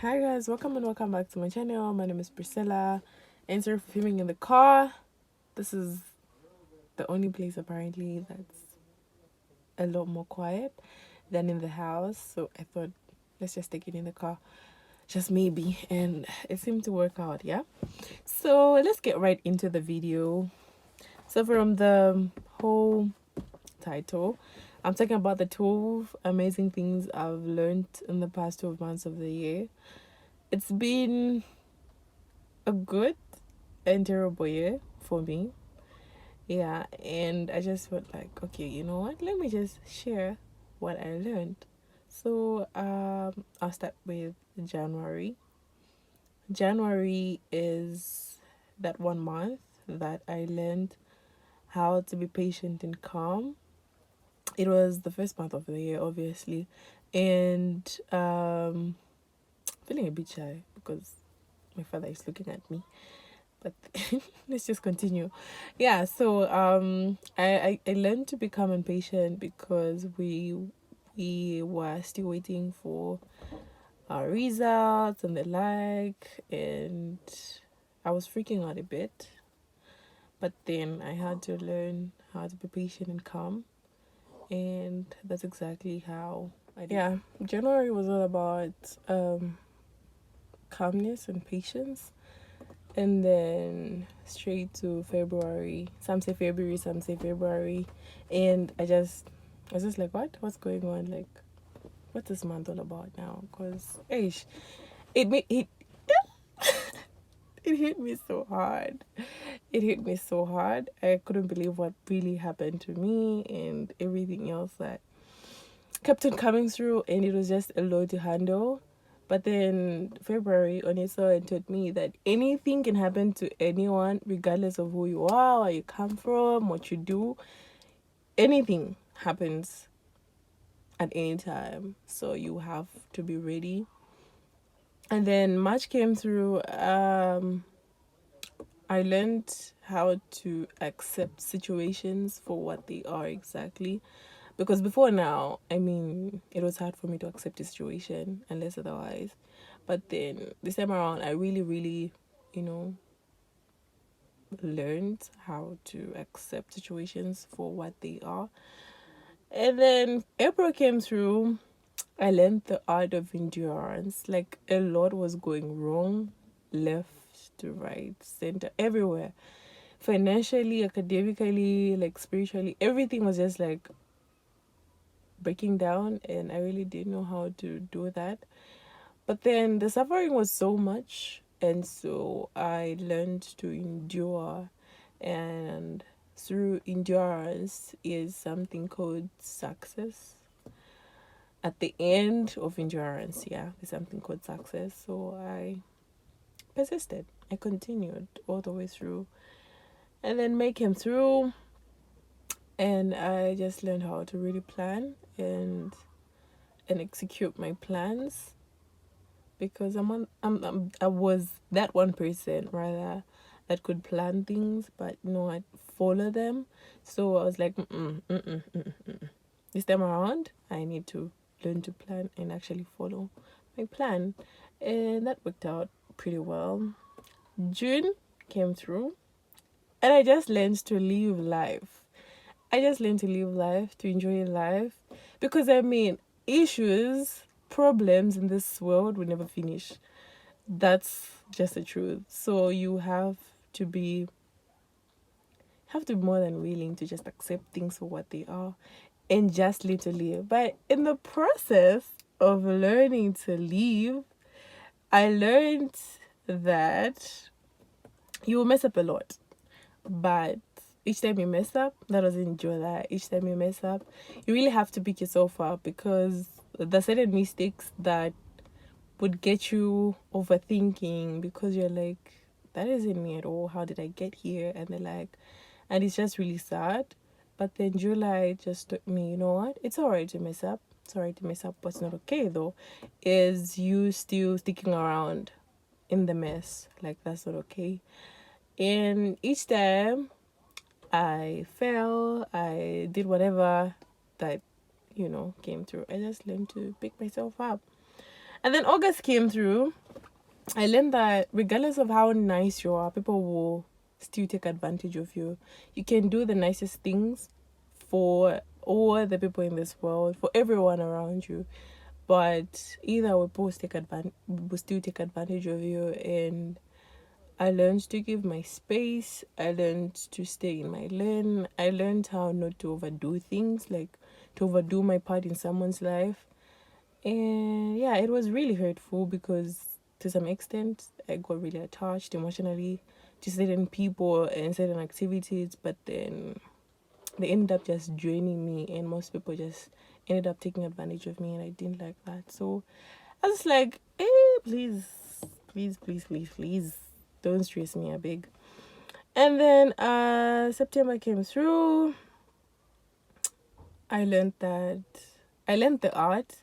Hi guys, welcome back to my channel. My name is Priscilla. And sorry for filming in the car. This is the only place apparently that's a lot more quiet than in the house. So I thought let's just take it in the car. Just maybe. And it seemed to work out, yeah? So let's get right into the video. So from the whole title, I'm talking about the 12 amazing things I've learned in the past 12 months of the year. It's been a good and terrible year for me. Yeah, and I just felt like, okay, you know what? Let me just share what I learned. So, I'll start with January. January is that 1 month that I learned how to be patient and calm. It was the first month of the year, obviously, and feeling a bit shy because my father is looking at me. But let's just continue. Yeah, so I learned to become impatient because we were still waiting for our results and the like, and I was freaking out a bit. But then I had to learn how to be patient and calm, and that's exactly how I did. Yeah, January was all about calmness and patience. And then straight to February. Some say February, some say February. And I was just like, what's going on? Like, what's this month all about now? Because it it hit me so hard. It hit me so hard. I couldn't believe what really happened to me and everything else that kept on coming through, and it was just a lot to handle. But then February on its own taught me that anything can happen to anyone, regardless of who you are, where you come from, what you do. Anything happens at any time, so you have to be ready. And then March came through. I learned how to accept situations for what they are exactly. Because before now, I mean, it was hard for me to accept the situation unless otherwise. But then this time around, I really, really, you know, learned how to accept situations for what they are. And then April came through. I learned the art of endurance. Like a lot was going wrong, left to right, center, everywhere. Financially, academically, like spiritually, everything was just like breaking down, and I really didn't know how to do that. But then the suffering was so much, and so I learned to endure, and through endurance is something called success. At the end of endurance, yeah, there's something called success. So I persisted. I continued all the way through, and then May came through, and I just learned how to really plan and execute my plans, because I was that one person rather that could plan things but not follow them. So I was like, this time around I need to learn to plan and actually follow my plan, and that worked out pretty well. June came through, and I just learned to live life. I just learned to live life, to enjoy life, because I mean, issues, problems in this world will never finish. That's just the truth. So you have to be more than willing to just accept things for what they are and just live to live. But in the process of learning to live, I learned that you will mess up a lot. But each time you mess up, that doesn't enjoy that. Each time you mess up, you really have to pick yourself up, because the certain mistakes that would get you overthinking, because you're like, that isn't me at all. How did I get here? And they're like, and it's just really sad. But then July just taught me, you know what? It's alright to mess up. It's alright to mess up. What's not okay though is you still sticking around in the mess. Like, that's not okay. And each time I fell, I did whatever that, came through. I just learned to pick myself up. And then August came through. I learned that regardless of how nice you are, people will still take advantage of you. You can do the nicest things for all the people in this world, for everyone around you, but either way, will still take advantage of you. And I learned to give my space. I learned to stay in my lane. I learned how not to overdo things, like to overdo my part in someone's life. And yeah, it was really hurtful because to some extent I got really attached emotionally to certain people and certain activities, but then they ended up just draining me, and most people just ended up taking advantage of me, and I didn't like that. So I was like, please, please, please, please, please, don't stress me, I beg. And then September came through. I learned that I learned the art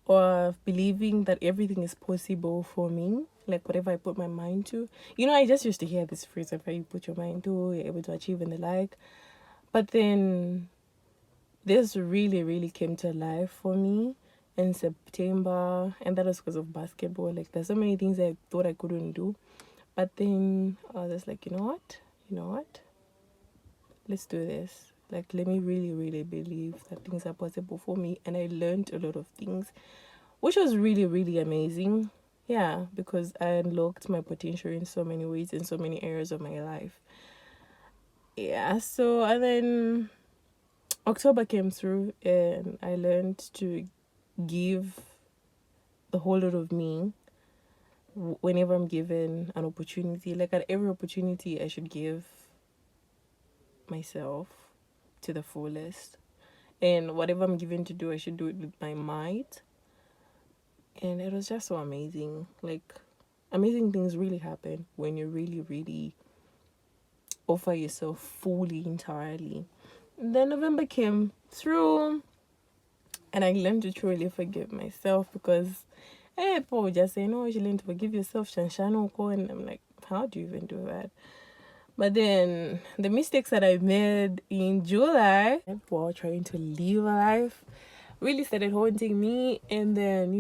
of believing that everything is possible for me, like whatever I put my mind to. I just used to hear this phrase, whatever you put your mind to, you're able to achieve and the like. But then this really, really came to life for me in September, and that was because of basketball. Like, there's so many things I thought I couldn't do, but then I was just like, you know what, let's do this. Like, let me really, really believe that things are possible for me. And I learned a lot of things, which was really, really amazing. Yeah, because I unlocked my potential in so many ways, in so many areas of my life. Yeah, so and then October came through, and I learned to give the whole lot of me whenever I'm given an opportunity. Like, at every opportunity, I should give myself to the fullest. And whatever I'm given to do, I should do it with my might. And it was just so amazing. Like, amazing things really happen when you really, really offer yourself fully, entirely. And then November came through, and I learned to truly forgive myself because people would just say, no, you learn to forgive yourself, Shanshanoko. And I'm like, how do you even do that? But then the mistakes that I made in July while trying to live a life really started haunting me. And then,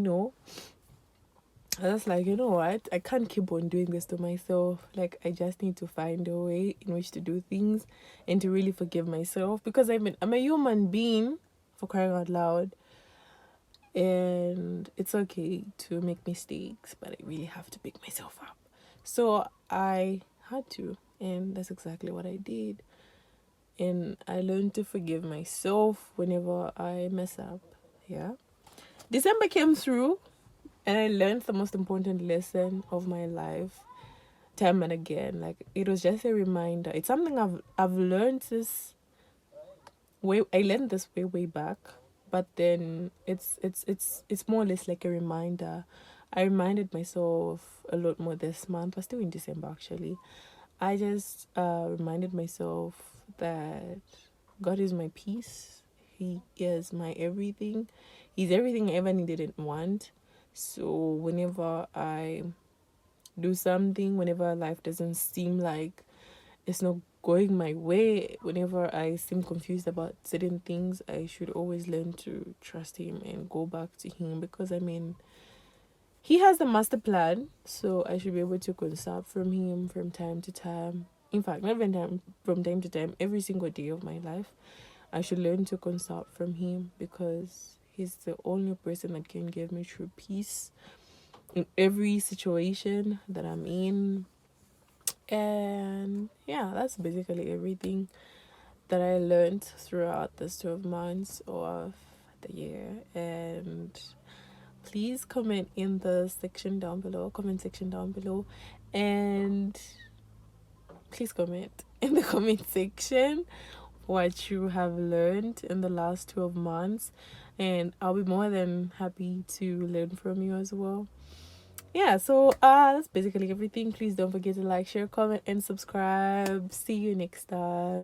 I was like, you know what? I can't keep on doing this to myself. Like, I just need to find a way in which to do things and to really forgive myself, because I'm a human being, for crying out loud. And it's okay to make mistakes, but I really have to pick myself up. So I had to, and that's exactly what I did. And I learned to forgive myself whenever I mess up. Yeah. December came through, and I learned the most important lesson of my life time and again. Like, it was just a reminder. It's something I've learned this way. I learned this way back, but then it's more or less like a reminder. I reminded myself a lot more this month, but still in December actually. I just reminded myself that God is my peace. He is my everything. He's everything I ever needed and want. So whenever I do something, whenever life doesn't seem like it's not going my way, whenever I seem confused about certain things, I should always learn to trust him and go back to him, because he has the master plan. So I should be able to consult from him from time to time. In fact, not even time, from time to time, every single day of my life, I should learn to consult from him, because he's the only person that can give me true peace in every situation that I'm in. And yeah, that's basically everything that I learned throughout this 12 months of the year. And please comment in the section down below, comment section down below, and please comment in the comment section what you have learned in the last 12 months, and I'll be more than happy to learn from you as well. Yeah, so that's basically everything. Please don't forget to like, share, comment, and subscribe. See you next time.